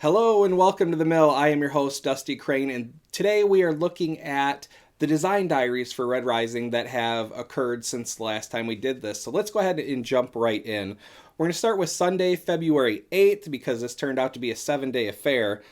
Hello and welcome to the mill. I am your host, Dusty Crane, and today we are looking at the design diaries for Red Rising that have occurred since the last time we did this. So let's go ahead and jump right in. We're going to start with Sunday, February 8th, because this turned out to be a 7-day affair.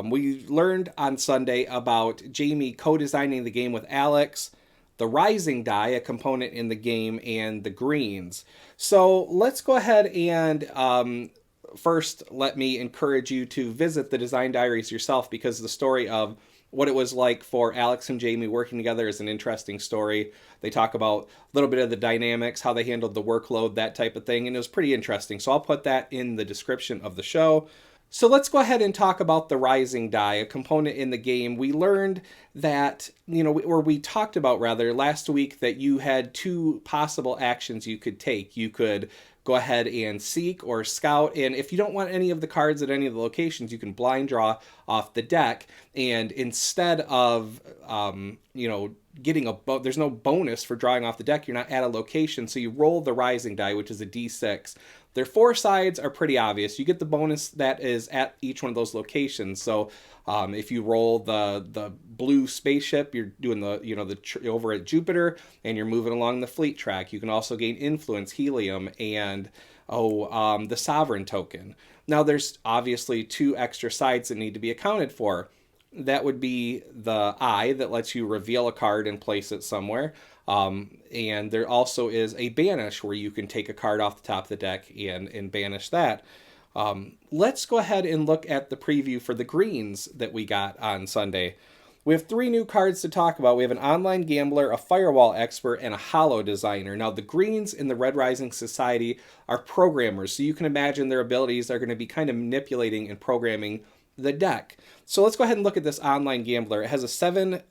We learned on Sunday about Jamie co-designing the game with Alex, the Rising die, a component in the game, and the greens. So let's go ahead and first, let me encourage you to visit the design diaries yourself, because the story of what it was like for Alex and Jamie working together is an interesting story. They talk about a little bit of the dynamics, how they handled the workload, that type of thing, and it was pretty interesting. So I'll put that in the description of the show. So let's go ahead and talk about the Rising die, a component in the game. We learned that, or we talked about rather last week, that you had two possible actions you could take. You could go ahead and seek or scout, and if you don't want any of the cards at any of the locations, you can blind draw off the deck, and instead of getting there's no bonus for drawing off the deck, you're not at a location, so you roll the Rising die, which is a d6. Their four sides are pretty obvious. You get the bonus that is at each one of those locations. So if you roll the blue spaceship, you're doing over at Jupiter, and you're moving along the fleet track. You can also gain influence, helium, and the sovereign token. Now there's obviously two extra sides that need to be accounted for. That would be the eye that lets you reveal a card and place it somewhere. And there also is a banish where you can take a card off the top of the deck and banish that. Let's go ahead and look at the preview for the greens that we got on Sunday. We have three new cards to talk about. We have an online gambler, a firewall expert, and a hollow designer. Now, the greens in the Red Rising Society are programmers, so you can imagine their abilities are going to be kind of manipulating and programming the deck. So let's go ahead and look at this online gambler. It has a 7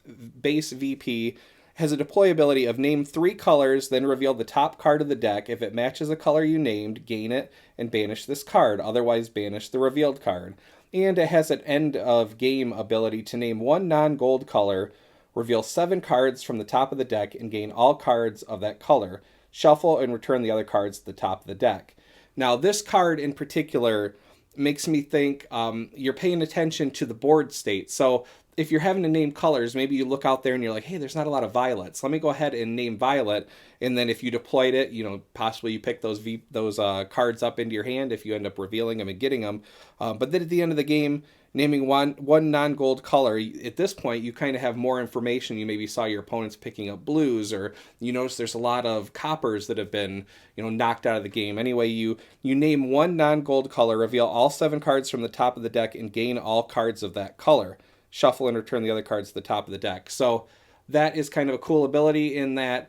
base VP, has a deployability of name 3 colors, then reveal the top card of the deck. If it matches a color you named, gain it and banish this card. Otherwise, banish the revealed card. And it has an end of game ability to name 1 non-gold color, reveal 7 cards from the top of the deck, and gain all cards of that color. Shuffle and return the other cards to the top of the deck. Now, this card in particular makes me think you're paying attention to the board state. So if you're having to name colors, maybe you look out there and you're like, hey, there's not a lot of violets. Let me go ahead and name violet. And then if you deployed it, possibly you pick those cards up into your hand if you end up revealing them and getting them. But then at the end of the game, naming one non-gold color, at this point, you kind of have more information. You maybe saw your opponents picking up blues, or you notice there's a lot of coppers that have been, knocked out of the game. Anyway, you name 1 non-gold color, reveal all 7 cards from the top of the deck, and gain all cards of that color. Shuffle and return the other cards to the top of the deck. So that is kind of a cool ability in that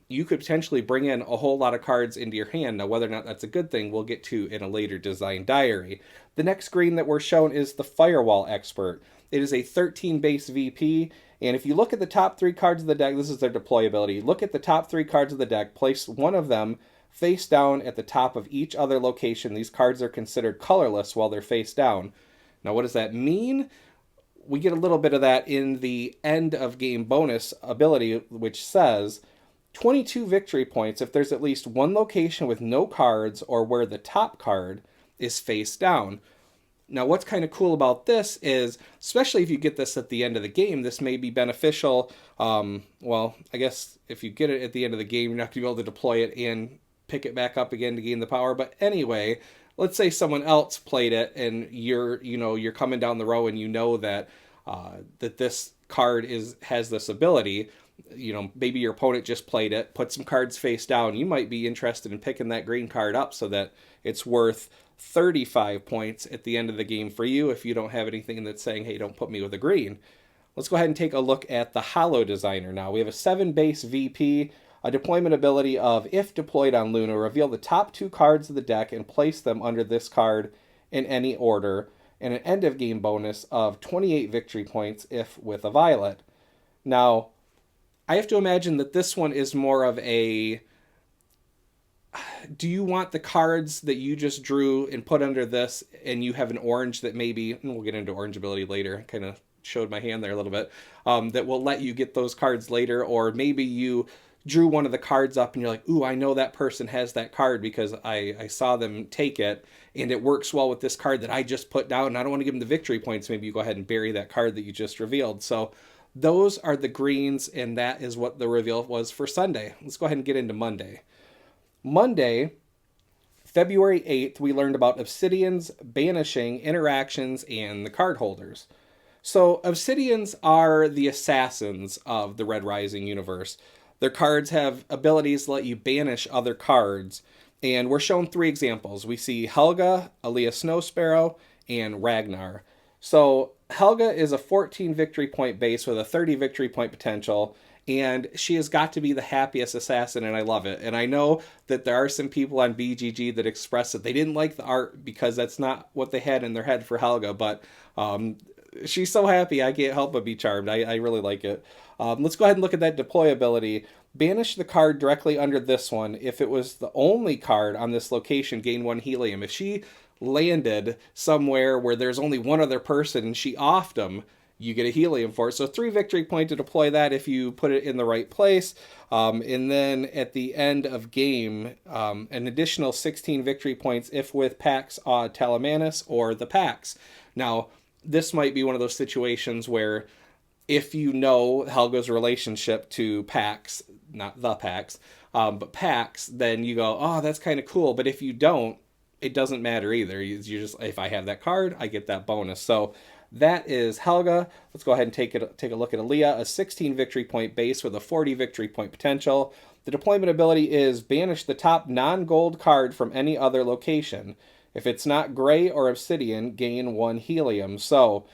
you could potentially bring in a whole lot of cards into your hand. Now, whether or not that's a good thing, we'll get to in a later design diary. The next green that we're shown is the Firewall Expert. It is a 13 base VP, and if you look at the top 3 cards of the deck, this is their deployability. Look at the top 3 cards of the deck, place one of them face down at the top of each other location. These cards are considered colorless while they're face down. Now, what does that mean? We get a little bit of that in the end of game bonus ability, which says 22 victory points if there's at least one location with no cards or where the top card is face down. Now, what's kind of cool about this is, especially if you get this at the end of the game, this may be beneficial. Well, I guess if you get it at the end of the game, you're not going to be able to deploy it and pick it back up again to gain the power. But anyway, let's say someone else played it and you're coming down the row and you know that that this card has this ability. Maybe your opponent just played it, put some cards face down. You might be interested in picking that green card up so that it's worth 35 points at the end of the game for you if you don't have anything that's saying, hey, don't put me with a green. Let's go ahead and take a look at the Hollow Designer now. We have a 7 base VP, a deployment ability of, if deployed on Luna, reveal the top 2 cards of the deck and place them under this card in any order, and an end of game bonus of 28 victory points if with a violet. Now, I have to imagine that this one is more of a, do you want the cards that you just drew and put under this, and you have an orange that maybe, and we'll get into orange ability later, kind of showed my hand there a little bit, that will let you get those cards later, or maybe you drew one of the cards up and you're like, ooh, I know that person has that card because I saw them take it and it works well with this card that I just put down and I don't want to give them the victory points. Maybe you go ahead and bury that card that you just revealed. So those are the greens, and that is what the reveal was for Sunday. Let's go ahead and get into Monday. Monday, February 8th, we learned about Obsidians, banishing, interactions, and the card holders. So Obsidians are the assassins of the Red Rising universe. Their cards have abilities that let you banish other cards. And we're shown 3 examples. We see Helga, Aaliyah Snowsparrow, and Ragnar. So Helga is a 14 victory point base with a 30 victory point potential, and she has got to be the happiest assassin, and I love it. And I know that there are some people on BGG that express that they didn't like the art because that's not what they had in their head for Helga, but she's so happy, I can't help but be charmed. I really like it. Let's go ahead and look at that deployability. Banish the card directly under this one. If it was the only card on this location, gain 1 helium. If she landed somewhere where there's only one other person and she offed them, you get a helium for it. So 3 victory point to deploy that if you put it in the right place. And then at the end of game, an additional 16 victory points if with Pax Talamanus or the Pax. Now, this might be one of those situations where if you know Helga's relationship to Pax, not the Pax, but Pax, then you go, oh, that's kind of cool. But if you don't, it doesn't matter either. You just, if I have that card, I get that bonus. So that is Helga. Let's go ahead and take a look at Aaliyah, a 16 victory point base with a 40 victory point potential. The deployment ability is banish the top non-gold card from any other location. If it's not gray or obsidian, gain 1 helium. So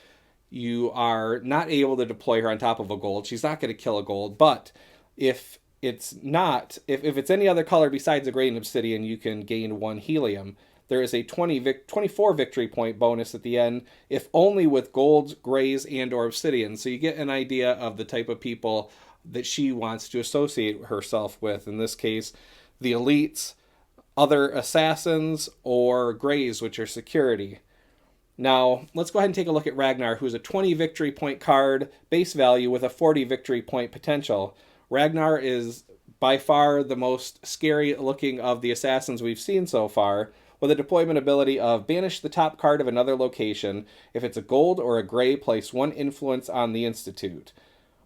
you are not able to deploy her on top of a gold. She's not going to kill a gold, but if it's not, if it's any other color besides a gray and obsidian, you can gain 1 helium. There is a 24 victory point bonus at the end, if only with golds, grays, and or obsidian. So you get an idea of the type of people that she wants to associate herself with. In this case, the elites, other assassins, or grays, which are security. Now, let's go ahead and take a look at Ragnar, who's a 20 victory point card, base value with a 40 victory point potential. Ragnar is by far the most scary looking of the assassins we've seen so far, with a deployment ability of banish the top card of another location. If it's a gold or a gray, place 1 influence on the institute.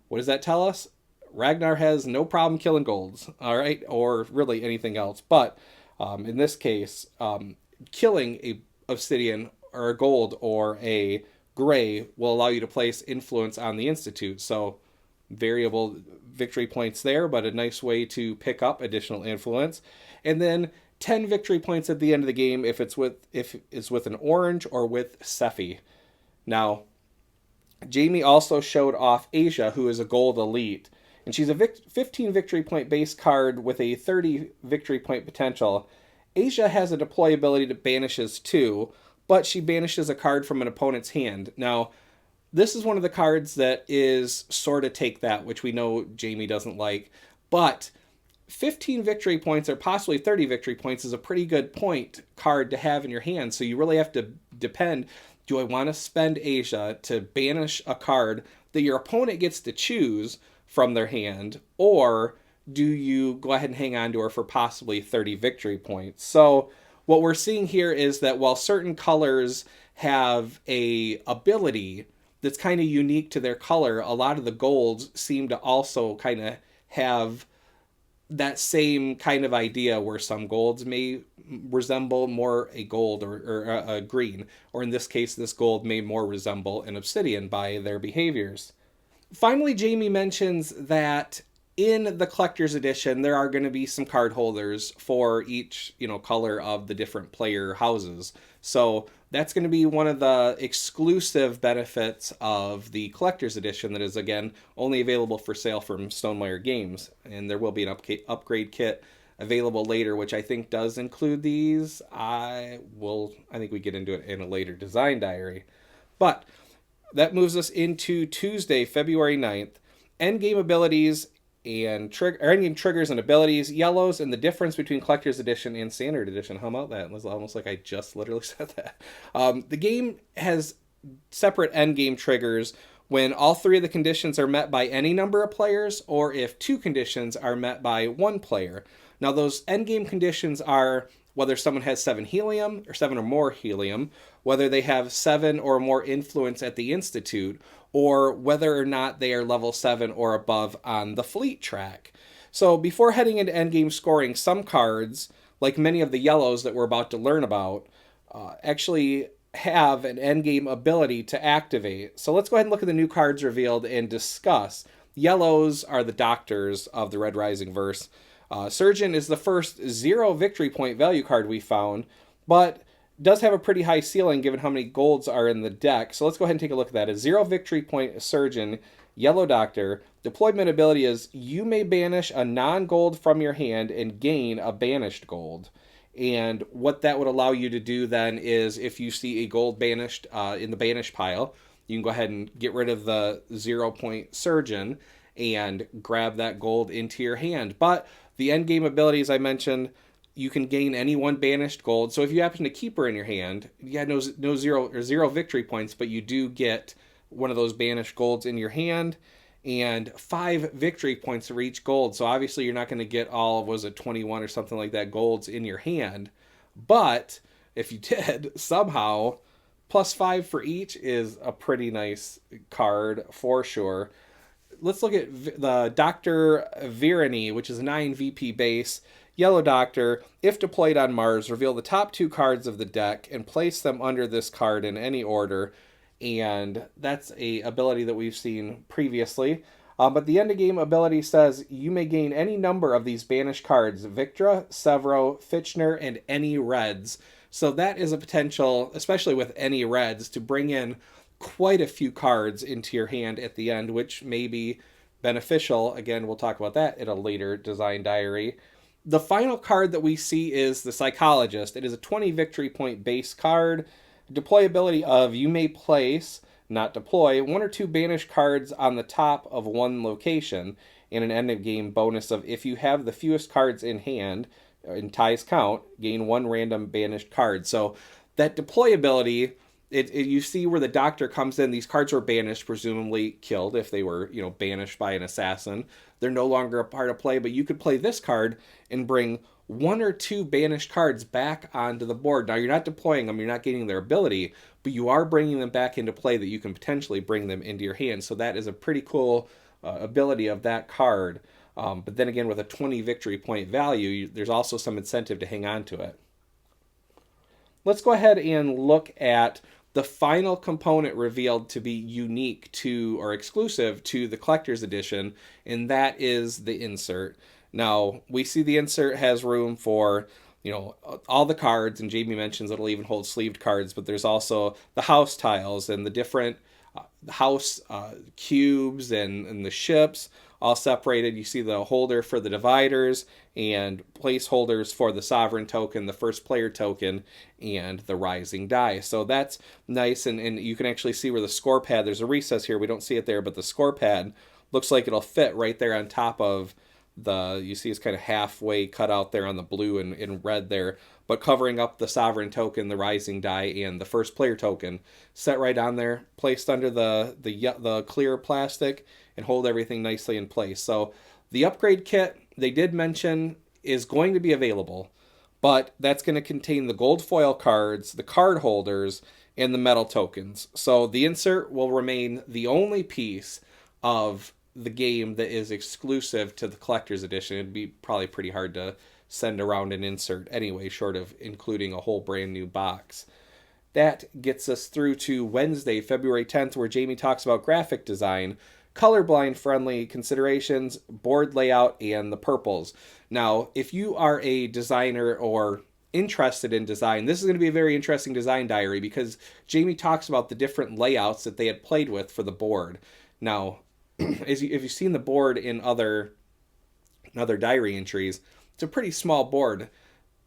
What does that tell us? Ragnar has no problem killing golds, all right, or really anything else. But in this case, killing a obsidian or a gold or a gray will allow you to place influence on the institute. So variable victory points there, but a nice way to pick up additional influence. And then 10 victory points at the end of the game if it's with an orange or with Sephi. Now, Jamie also showed off Asia, who is a gold elite, and she's a 15 victory point base card with a 30 victory point potential. Asia has a deployability that banishes 2, but she banishes a card from an opponent's hand. Now, this is one of the cards that is sort of take that, which we know Jamie doesn't like, but 15 victory points or possibly 30 victory points is a pretty good point card to have in your hand. So you really have to depend, do I want to spend Asia to banish a card that your opponent gets to choose from their hand, or do you go ahead and hang on to her for possibly 30 victory points? So what we're seeing here is that while certain colors have a ability that's kind of unique to their color, a lot of the golds seem to also kind of have that same kind of idea, where some golds may resemble more a gold or a green, or in this case, this gold may more resemble an obsidian by their behaviors. Finally, Jamie mentions that in the collector's edition, there are going to be some card holders for each, color of the different player houses. So that's going to be one of the exclusive benefits of the collector's edition that is, again, only available for sale from Stonemaier Games. And there will be an upgrade kit available later, which I think does include these. I think we get into it in a later design diary. But that moves us into Tuesday, February 9th. Endgame abilities and endgame triggers and abilities, yellows, and the difference between collector's edition and standard edition. How about that? It was almost like I just literally said that. The game has separate endgame triggers when all three of the conditions are met by any number of players, or if two conditions are met by one player. Now, those endgame conditions are whether someone has 7 helium or 7 or more helium, whether they have 7 or more influence at the Institute, or whether or not they are level 7 or above on the fleet track. So before heading into endgame scoring, some cards, like many of the yellows that we're about to learn about, actually have an endgame ability to activate. So let's go ahead and look at the new cards revealed and discuss. Yellows are the doctors of the Red Rising verse. Surgeon is the first 0 victory point value card we found, but does have a pretty high ceiling given how many golds are in the deck. So let's go ahead and take a look at that. A 0 victory point Surgeon, Yellow Doctor. Deployment ability is you may banish a non-gold from your hand and gain a banished gold. And what that would allow you to do then is if you see a gold banished in the banish pile, you can go ahead and get rid of the 0 point Surgeon and grab that gold into your hand. But the endgame abilities I mentioned, you can gain any one banished gold. So if you happen to keep her in your hand, no 0 victory points, but you do get one of those banished golds in your hand and 5 victory points for each gold. So obviously you're not going to get all, was it 21 or something like that, golds in your hand. But if you did, somehow, +5 for each is a pretty nice card for sure. Let's look at the Dr. Virani, which is a 9 VP base. Yellow Doctor, if deployed on Mars, reveal the top 2 cards of the deck and place them under this card in any order. And that's a ability that we've seen previously. But the end of game ability says you may gain any number of these banished cards, Victra, Severo, Fitchner, and any reds. So that is a potential, especially with any reds, to bring in quite a few cards into your hand at the end, which may be beneficial. Again, we'll talk about that in a later design diary. The final card that we see is the Psychologist. It is a 20 victory point base card. Deployability of you may place, not deploy, 1 or 2 banished cards on the top of one location, and an end of game bonus of if you have the fewest cards in hand, in ties count, gain 1 random banished card. So that deployability, you see where the Doctor comes in. These cards were banished, presumably killed if they were, banished by an assassin. They're no longer a part of play, but you could play this card and bring 1 or 2 banished cards back onto the board. Now, you're not deploying them, you're not getting their ability, but you are bringing them back into play that you can potentially bring them into your hand. So that is a pretty cool ability of that card. But then again, with a 20 victory point value, there's also some incentive to hang on to it. Let's go ahead and look at the final component revealed to be unique to or exclusive to the collector's edition, and that is the insert. Now, we see the insert has room for, all the cards, and Jamie mentions it'll even hold sleeved cards, but there's also the house tiles and the different house cubes and the ships all separated. You see the holder for the dividers and placeholders for the sovereign token, the first player token, and the rising die. So that's nice, and you can actually see where the score pad, there's a recess here, we don't see it there, but the score pad looks like it'll fit right there on top of you see it's kind of halfway cut out there on the blue and red there, but covering up the sovereign token, the rising die, and the first player token, set right on there, placed under the clear plastic, and hold everything nicely in place. So the upgrade kit, they did mention, is going to be available, but that's going to contain the gold foil cards, the card holders, and the metal tokens. So the insert will remain the only piece of the game that is exclusive to the collector's edition. It'd be probably pretty hard to send around an insert anyway, short of including a whole brand new box. That gets us through to Wednesday, February 10th, where Jamie talks about graphic design, colorblind friendly considerations, board layout, and the purples. Now, if you are a designer or interested in design, this is going to be a very interesting design diary because Jamie talks about the different layouts that they had played with for the board. Now, if you've seen the board in other diary entries, it's a pretty small board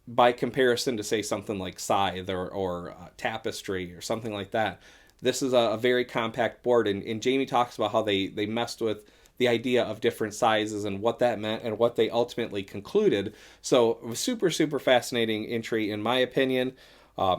by comparison to, say, something like Scythe or Tapestry or something like that. This is a very compact board, and Jamie talks about how they messed with the idea of different sizes and what that meant and what they ultimately concluded. So, super, super fascinating entry in my opinion.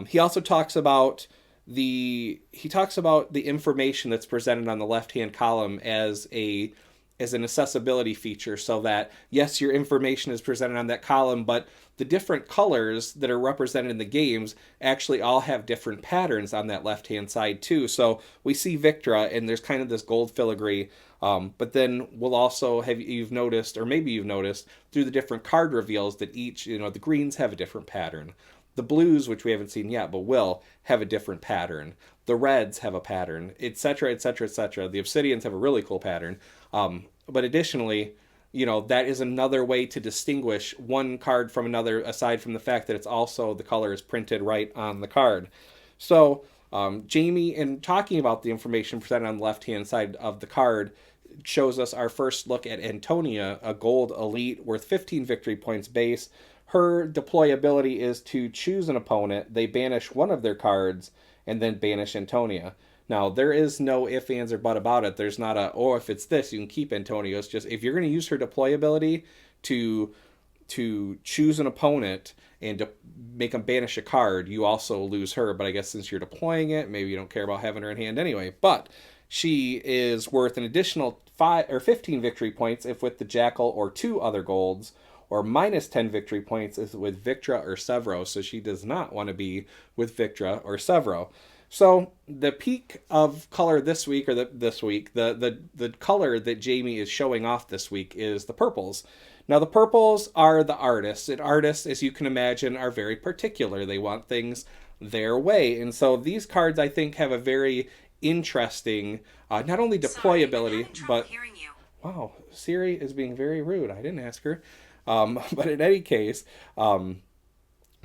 He also talks about he talks about the information that's presented on the left hand column as an accessibility feature, so that yes, your information is presented on that column, but the different colors that are represented in the games actually all have different patterns on that left hand side too. So we see Victra, and there's kind of this gold filigree, but then we'll also have, you've noticed, or maybe you've noticed through the different card reveals, that each, the greens have a different pattern. The blues, which we haven't seen yet but will, have a different pattern. The reds have a pattern, etc., etc., etc. The obsidians have a really cool pattern. But additionally, that is another way to distinguish one card from another, aside from the fact that it's also, the color is printed right on the card. So Jamie, in talking about the information presented on the left-hand side of the card, shows us our first look at Antonia, a gold elite worth 15 victory points base. Her deployability is to choose an opponent, they banish one of their cards, and then banish Antonia. Now, there is no ifs, ands, or but about it. There's not if it's this, you can keep Antonia. It's just, if you're going to use her deployability to choose an opponent and to make them banish a card, you also lose her. But I guess since you're deploying it, maybe you don't care about having her in hand anyway. But she is worth an additional 5 or 15 victory points if with the Jackal or 2 other golds, or minus 10 victory points if with Victra or Severo. So she does not want to be with Victra or Severo. So the peak of color this week, or the color that Jamie is showing off this week, is the purples. Now the purples are the artists, and artists, as you can imagine, are very particular. They want things their way, and so these cards, I think, have a very interesting, not only deployability, but wow, Siri is being very rude. I didn't ask her, but in any case,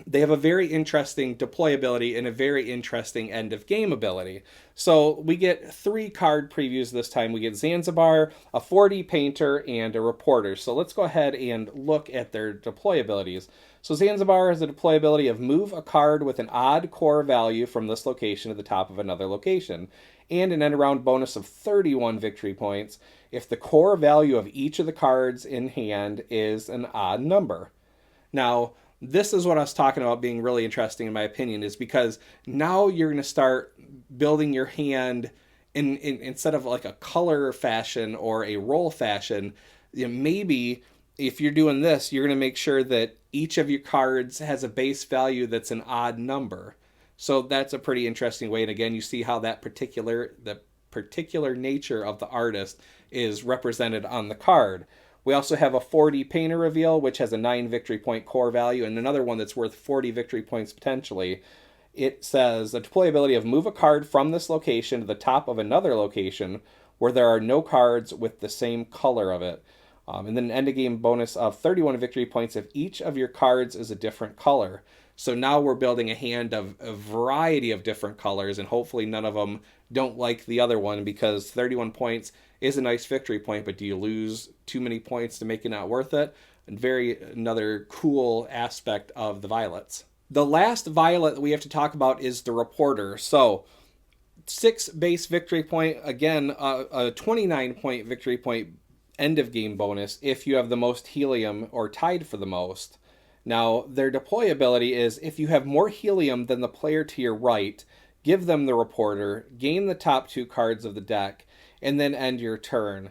they have a very interesting deployability and a very interesting end of game ability. So we get 3 card previews this time. We get Zanzibar, a 4D painter, and a reporter. So let's go ahead and look at their deployabilities. So Zanzibar has a deployability of move a card with an odd core value from this location to the top of another location, and an end around bonus of 31 victory points if the core value of each of the cards in hand is an odd number. Now, this is what I was talking about being really interesting, in my opinion, is because now you're going to start building your hand instead of like a color fashion or a roll fashion. Maybe if you're doing this, you're going to make sure that each of your cards has a base value that's an odd number. So that's a pretty interesting way. And again, you see how the particular nature of the artist is represented on the card. We also have a 4D painter reveal, which has a 9 victory point core value, and another one that's worth 40 victory points potentially. It says the deployability of move a card from this location to the top of another location where there are no cards with the same color of it. And then an end of game bonus of 31 victory points if each of your cards is a different color. So now we're building a hand of a variety of different colors, and hopefully none of them don't like the other one, because 31 points is a nice victory point, but do you lose too many points to make it not worth it? And another cool aspect of the violets. The last violet that we have to talk about is the reporter. So 6 base victory point, again, a 29 point victory point end of game bonus if you have the most helium or tied for the most. Now, their deployability is if you have more helium than the player to your right, give them the reporter, gain the top 2 cards of the deck, and then end your turn.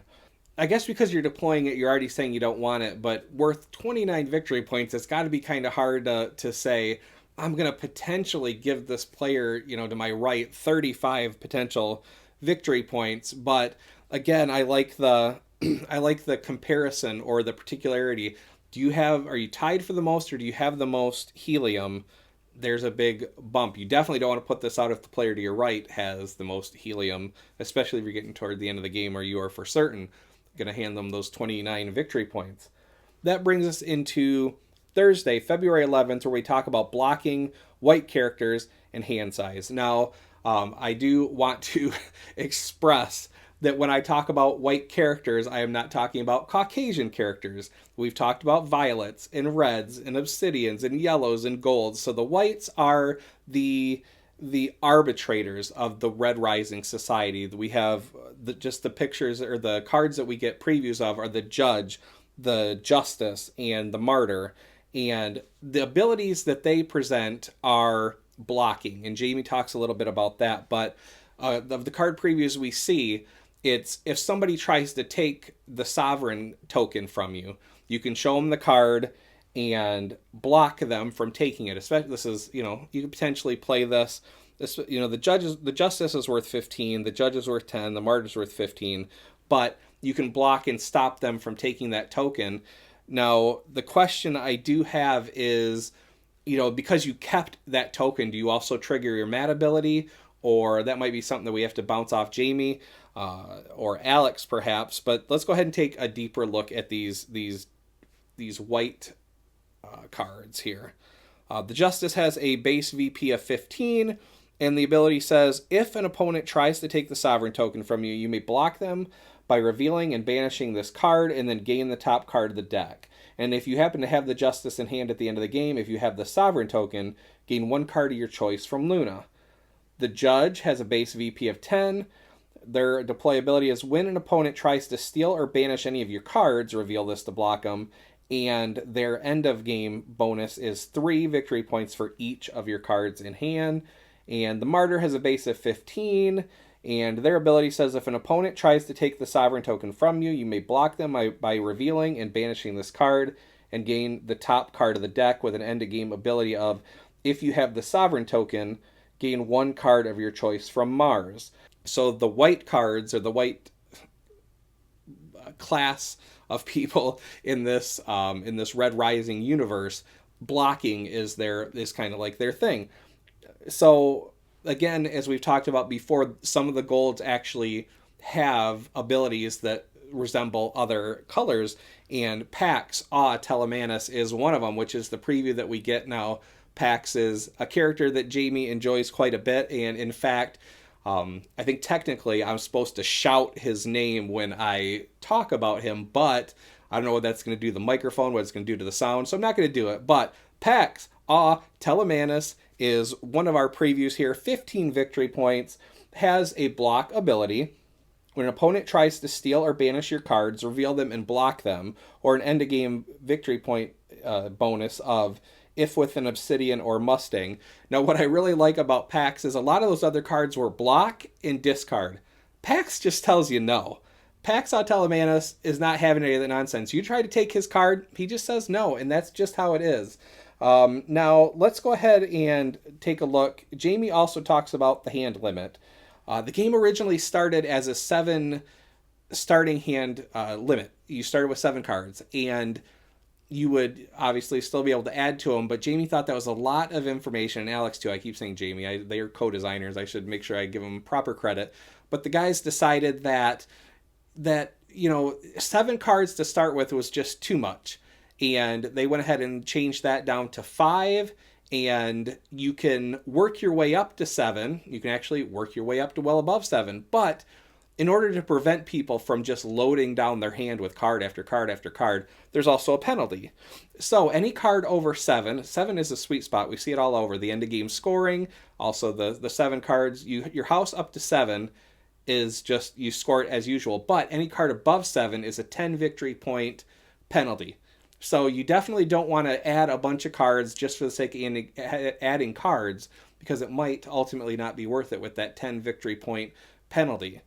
I guess because you're deploying it, you're already saying you don't want it, but worth 29 victory points, it's got to be kind of hard to say, I'm going to potentially give this player, to my right, 35 potential victory points. But again, I like the I like the comparison or the particularity. Are you tied for the most, or do you have the most helium? There's a big bump. You definitely don't want to put this out if the player to your right has the most helium, especially if you're getting toward the end of the game where you are for certain going to hand them those 29 victory points. That brings us into Thursday, February 11th, where we talk about blocking, white characters, and hand size. Now, I do want to express that when I talk about white characters, I am not talking about Caucasian characters. We've talked about violets and reds and obsidians and yellows and golds. So the whites are the arbitrators of the Red Rising society. We have just the pictures, or the cards that we get previews of, are the judge, the justice, and the martyr. And the abilities that they present are blocking, and Jamie talks a little bit about that. But of the card previews we see, it's if somebody tries to take the sovereign token from you, you can show them the card and block them from taking it. Especially, this is, you could potentially play this. This, the justice is worth 15, the judge is worth 10, the martyr is worth 15, but you can block and stop them from taking that token. Now, the question I do have is, because you kept that token, do you also trigger your mad ability? Or that might be something that we have to bounce off Jamie or Alex, perhaps. But let's go ahead and take a deeper look at these white cards here. The Justice has a base VP of 15, and the ability says, if an opponent tries to take the Sovereign token from you, you may block them by revealing and banishing this card, and then gain the top card of the deck. And if you happen to have the Justice in hand at the end of the game, if you have the Sovereign token, gain one card of your choice from Luna. The Judge has a base VP of 10. Their deployability is when an opponent tries to steal or banish any of your cards, reveal this to block them. And their end of game bonus is 3 victory points for each of your cards in hand. And the Martyr has a base of 15. And their ability says if an opponent tries to take the Sovereign token from you, you may block them by revealing and banishing this card and gain the top card of the deck with an end of game ability of, if you have the Sovereign token, gain one card of your choice from Mars. So the white cards, or the white class of people in this Red Rising universe, blocking is kind of like their thing. So again, as we've talked about before, some of the golds actually have abilities that resemble other colors, and Pax, Telemanus, is one of them, which is the preview that we get now. Pax is a character that Jamie enjoys quite a bit, and in fact, I think technically I'm supposed to shout his name when I talk about him, but I don't know what that's going to do to the microphone, what it's going to do to the sound, so I'm not going to do it. But Pax, Telemanus, is one of our previews here. 15 victory points, has a block ability. When an opponent tries to steal or banish your cards, reveal them and block them, or an end-of-game victory point bonus of, if with an Obsidian or Mustang. Now, what I really like about Pax is a lot of those other cards were block and discard. Pax just tells you no. Pax Telemanus is not having any of that nonsense. You try to take his card, he just says no, and that's just how it is. Now, let's go ahead and take a look. Jamie also talks about the hand limit. The game originally started as a 7 starting hand limit. You started with 7 cards, and you would obviously still be able to add to them, but Jamie thought that was a lot of information, and Alex too. I keep saying Jamie. They are co-designers. I should make sure I give them proper credit. But the guys decided that 7 cards to start with was just too much. And they went ahead and changed that down to 5, and you can work your way up to 7. You can actually work your way up to well above 7, but in order to prevent people from just loading down their hand with card after card after card, there's also a penalty. So any card over 7 is a sweet spot. We see it all over. The end of game scoring, also the 7 cards. Your house up to 7 is just, you score it as usual. But any card above 7 is a 10 victory point penalty. So you definitely don't want to add a bunch of cards just for the sake of adding cards, because it might ultimately not be worth it with that 10 victory point penalty.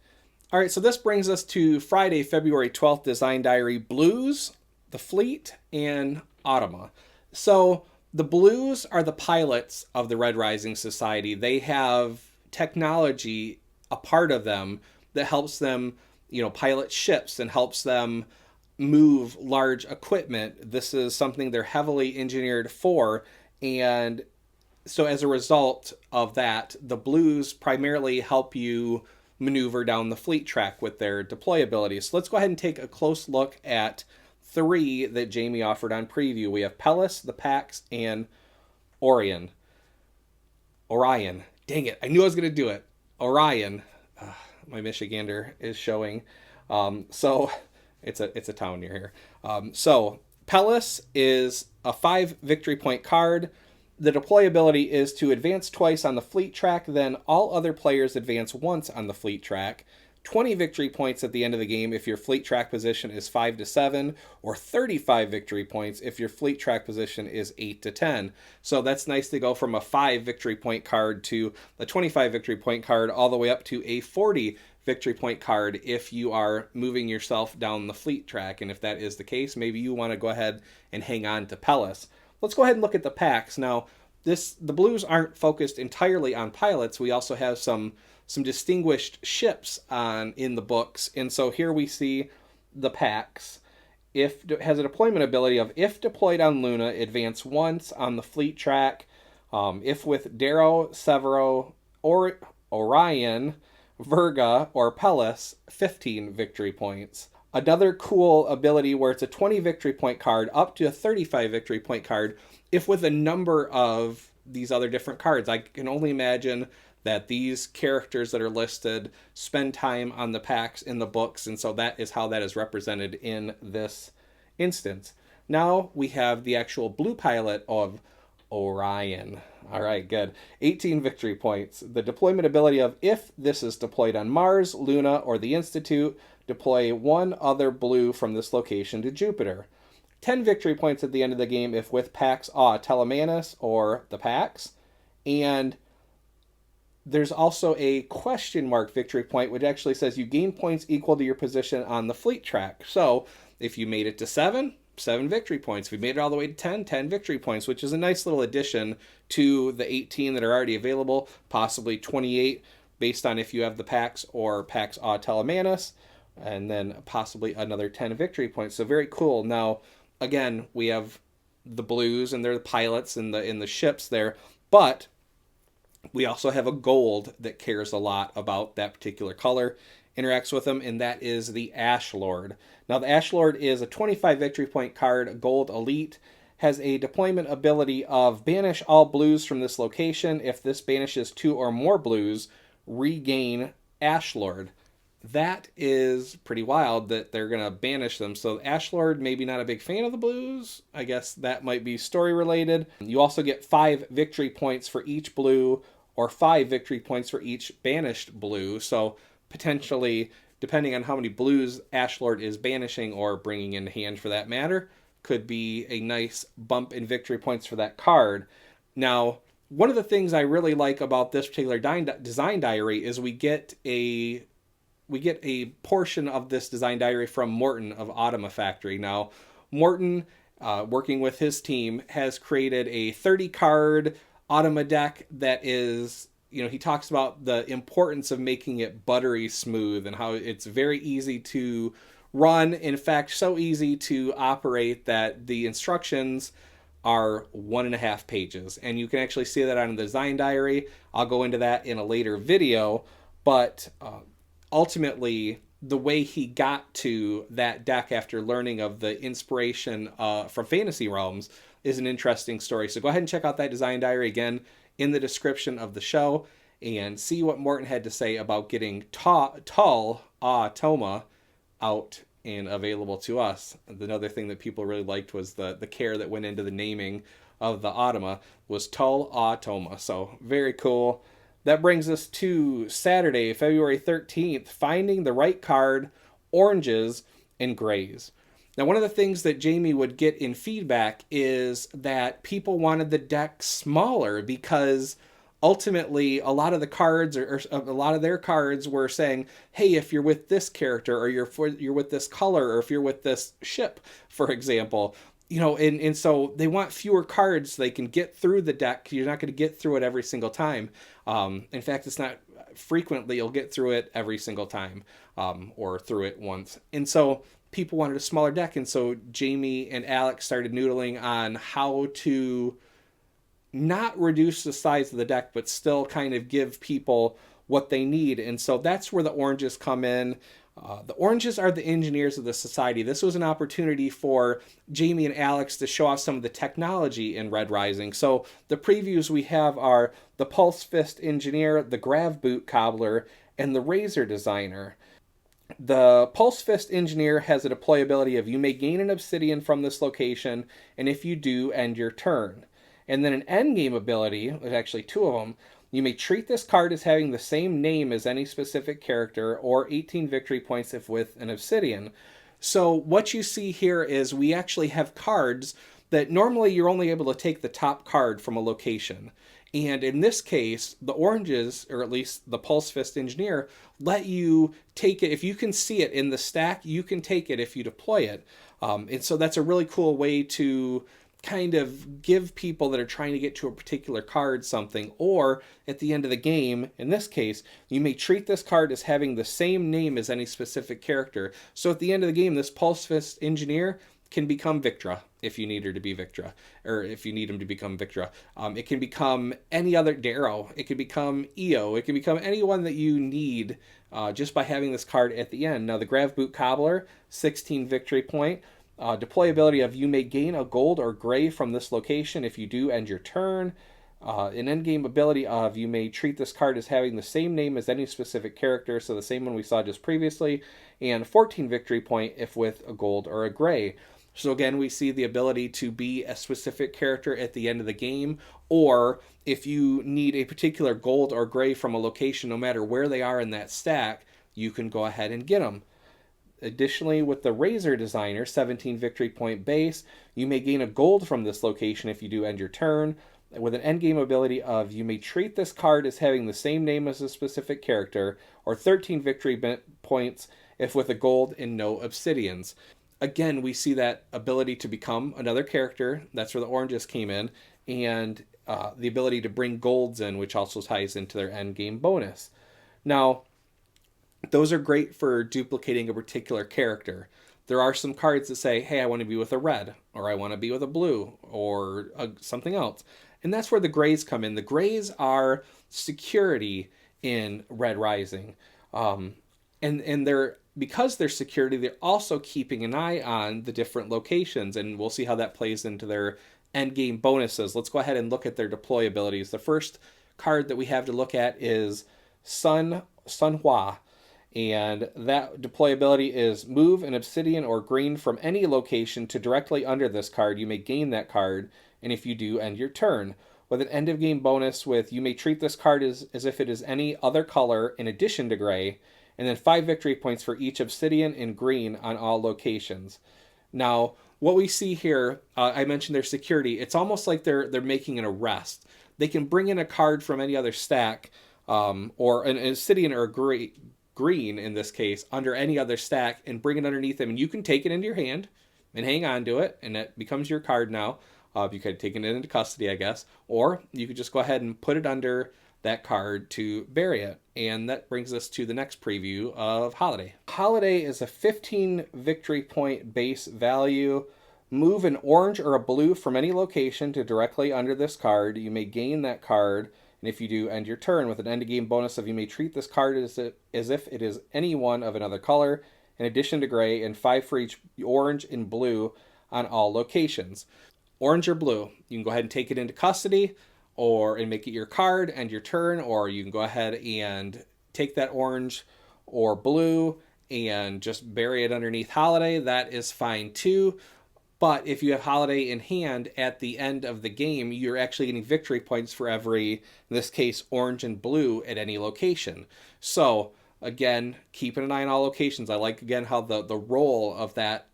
All right, so this brings us to Friday, February 12th, Design Diary Blues, the Fleet, and Automa. So the Blues are the pilots of the Red Rising Society. They have technology, a part of them, that helps them, pilot ships and helps them move large equipment. This is something they're heavily engineered for, and so as a result of that, the Blues primarily help you maneuver down the fleet track with their deployability. So let's go ahead and take a close look at 3 that Jamie offered on preview. We have Pellus, the Pax, and Orion. Dang it, I knew I was going to do it. Orion. My Michigander is showing. So it's a town near here. So Pellus is a 5 victory point card. The deployability is to advance twice on the fleet track, then all other players advance once on the fleet track. 20 victory points at the end of the game if your fleet track position is 5 to 7, or 35 victory points if your fleet track position is 8 to 10. So that's nice to go from a 5 victory point card to the 25 victory point card all the way up to a 40 victory point card if you are moving yourself down the fleet track. And if that is the case, maybe you want to go ahead and hang on to Pellis. Let's go ahead and look at the packs. Now, the blues aren't focused entirely on pilots. We also have some distinguished ships in the books. And so here we see the packs. If has a deployment ability of, if deployed on Luna, advance once on the fleet track. If with Darrow, Severo, or Orion, Virga, or Pellis, 15 victory points. Another cool ability where it's a 20 victory point card up to a 35 victory point card if with a number of these other different cards. I can only imagine that these characters that are listed spend time on the packs in the books, and so that is how that is represented in this instance. Now we have the actual blue pilot of Orion. All right, good. 18 victory points. The deployment ability of, if this is deployed on Mars, Luna, or the Institute, deploy one other blue from this location to Jupiter. 10 victory points at the end of the game if with Pax Telemanus or the Pax. And there's also a question mark victory point, which actually says you gain points equal to your position on the fleet track. So if you made it to 7 victory points. If we made it all the way to 10 victory points, which is a nice little addition to the 18 that are already available, possibly 28 based on if you have the Pax or Pax Telemanus, and then possibly another 10 victory points. So very cool. Now, again, we have the blues and they're the pilots in the ships there, but we also have a gold that cares a lot about that particular color, interacts with them, and that is the Ash Lord. Now, the Ash Lord is a 25 victory point card, gold elite, has a deployment ability of banish all blues from this location. If this banishes 2 or more blues, regain Ash Lord. That is pretty wild that they're going to banish them. So Ash Lord, maybe not a big fan of the blues. I guess that might be story related. You also get 5 victory points for each blue, or 5 victory points for each banished blue. So potentially, depending on how many blues Ash Lord is banishing or bringing in hand for that matter, could be a nice bump in victory points for that card. Now, one of the things I really like about this particular design diary is we get a portion of this design diary from Morton of Automa Factory. Now, Morton, working with his team, has created a 30-card Automa deck that is, he talks about the importance of making it buttery smooth and how it's very easy to run. In fact, so easy to operate that the instructions are 1.5 pages. And you can actually see that on the design diary. I'll go into that in a later video. But ultimately, the way he got to that deck after learning of the inspiration from Fantasy Realms is an interesting story. So go ahead and check out that design diary again in the description of the show and see what Morton had to say about getting Tall Automa out and available to us. Another thing that people really liked was the care that went into the naming of the Automa was Tall Automa. So very cool. That brings us to Saturday, February 13th, finding the right card, oranges and grays. Now, one of the things that Jamie would get in feedback is that people wanted the deck smaller because ultimately a lot of the cards or a lot of their cards were saying, hey, if you're with this character or you're with this color or if you're with this ship, for example, and so they want fewer cards so they can get through the deck. You're not going to get through it every single time. In fact, it's not frequently you'll get through it every single time or through it once. And so people wanted a smaller deck. And so Jamie and Alex started noodling on how to not reduce the size of the deck, but still kind of give people what they need. And so that's where the oranges come in. The oranges are the engineers of the society. This was an opportunity for Jamie and Alex to show off some of the technology in Red Rising. So the previews we have are the Pulse Fist Engineer, the Grav Boot Cobbler, and the Razor Designer. The Pulse Fist Engineer has a deployability of you may gain an Obsidian from this location, and if you do, end your turn. And then an endgame ability, there's actually 2 of them, You may treat this card as having the same name as any specific character, or 18 victory points if with an Obsidian. So what you see here is we actually have cards that normally you're only able to take the top card from a location. And in this case, the oranges, or at least the Pulse Fist Engineer, let you take it. If you can see it in the stack, you can take it if you deploy it. And so that's a really cool way to kind of give people that are trying to get to a particular card something. Or at the end of the game, in this case, you may treat this card as having the same name as any specific character. So at the end of the game, this Pulse Fist Engineer can become Victra if you need her to be Victra, or if you need him to become Victra. It can become any other Darrow. It can become EO. It can become anyone that you need just by having this card at the end. Now, the Grav Boot Cobbler, 16 victory point. Deployability of you may gain a gold or gray from this location. If you do, end your turn. An endgame ability of you may treat this card as having the same name as any specific character, so the same one we saw just previously, and 14 victory point if with a gold or a gray. So again, we see the ability to be a specific character at the end of the game, or if you need a particular gold or gray from a location, no matter where they are in that stack, you can go ahead and get them. Additionally, with the Razor Designer, 17 victory point base, you may gain a gold from this location if you do end your turn, with an endgame ability of you may treat this card as having the same name as a specific character, or 13 victory points if with a gold and no Obsidians. Again, we see that ability to become another character. That's where the oranges came in. And the ability to bring golds in, which also ties into their end game bonus. Now, those are great for duplicating a particular character. There are some cards that say, hey, I want to be with a red, or I want to be with a blue, or something else. And that's where the grays come in. The grays are security in Red Rising. And they're, because they're security, they're also keeping an eye on the different locations, and we'll see how that plays into their end game bonuses. Let's go ahead and look at their deploy abilities. The first card that we have to look at is Sun Hua, and that deploy ability is move an Obsidian or green from any location to directly under this card. You may gain that card, and if you do, end your turn. With an end of game bonus with you may treat this card as if it is any other color in addition to gray, and then 5 victory points for each Obsidian and green on all locations. Now, what we see here, I mentioned their security. It's almost like they're making an arrest. They can bring in a card from any other stack, or an Obsidian or a green in this case, under any other stack, and bring it underneath them. And you can take it into your hand and hang on to it, and it becomes your card now. You could have taken it into custody, I guess, or you could just go ahead and put it under that card to bury it. And that brings us to the next preview of Holiday. Holiday is a 15 victory point base value. Move an orange or a blue from any location to directly under this card. You may gain that card, and if you do, end your turn. With an end of game bonus of you may treat this card as if it is any one of another color, in addition to gray, and 5 for each orange and blue on all locations. Orange or blue, you can go ahead and take it into custody, and make it your card, end your turn, or you can go ahead and take that orange or blue and just bury it underneath Holiday. That is fine too. But if you have Holiday in hand at the end of the game, you're actually getting victory points for every, in this case, orange and blue at any location. So again, keeping an eye on all locations. I like, again, how the role of that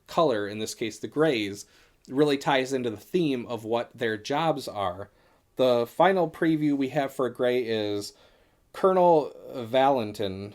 color, in this case the grays, really ties into the theme of what their jobs are. The final preview we have for gray is Colonel Valentin.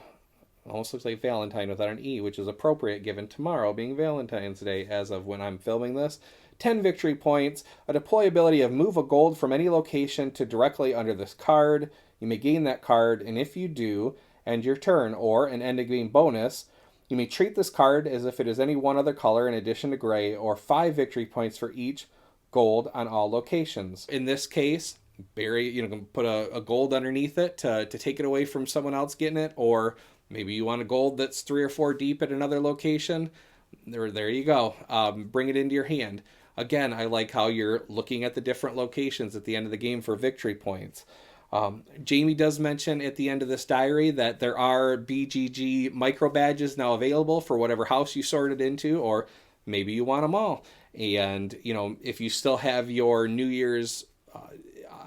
Almost looks like Valentine without an E, which is appropriate given tomorrow being Valentine's Day as of when I'm filming this. 10 victory points, a deployability of move a gold from any location to directly under this card. You may gain that card, and if you do, end your turn, or an end of game bonus. You may treat this card as if it is any one other color in addition to gray, or 5 victory points for each gold on all locations. In this case, put a gold underneath it to take it away from someone else getting it, or maybe you want a gold that's 3 or 4 deep at another location. There you go. Bring it into your hand. Again, I like how you're looking at the different locations at the end of the game for victory points. Jamie does mention at the end of this diary that there are BGG microbadges now available for whatever house you sorted into, or maybe you want them all. And, if you still have your New Year's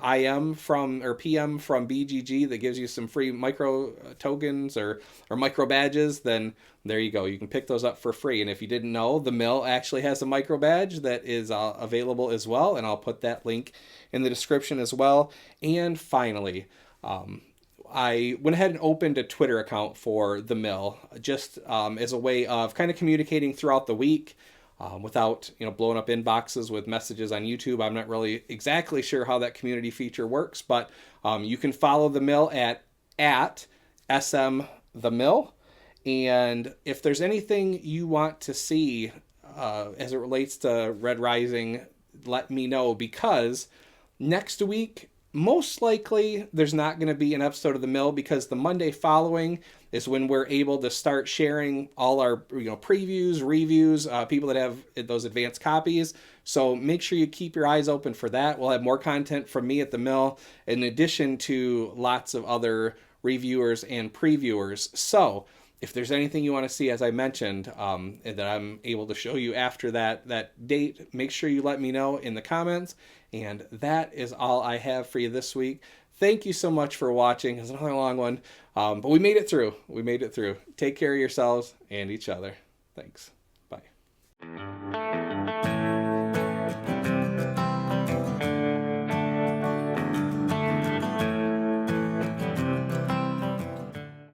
IM from or PM from BGG that gives you some free micro tokens or micro badges, then there you go. You can pick those up for free. And if you didn't know, the mill actually has a micro badge that is available as well, and I'll put that link in the description as well. And finally, I went ahead and opened a Twitter account for the mill just as a way of kind of communicating throughout the week. Without blowing up inboxes with messages on YouTube. I'm not really exactly sure how that community feature works, but you can follow the mill at SM the mill. And if there's anything you want to see as it relates to Red Rising, let me know, because next week most likely there's not going to be an episode of the mill, because the Monday following is when we're able to start sharing all our previews, reviews, people that have those advanced copies. So make sure you keep your eyes open for that. We'll have more content from me at the mill, in addition to lots of other reviewers and previewers. So if there's anything you want to see, as I mentioned, and that I'm able to show you after that date, make sure you let me know in the comments. And that is all I have for you this week. Thank you so much for watching. It's another long one, but we made it through. We made it through. Take care of yourselves and each other. Thanks. Bye.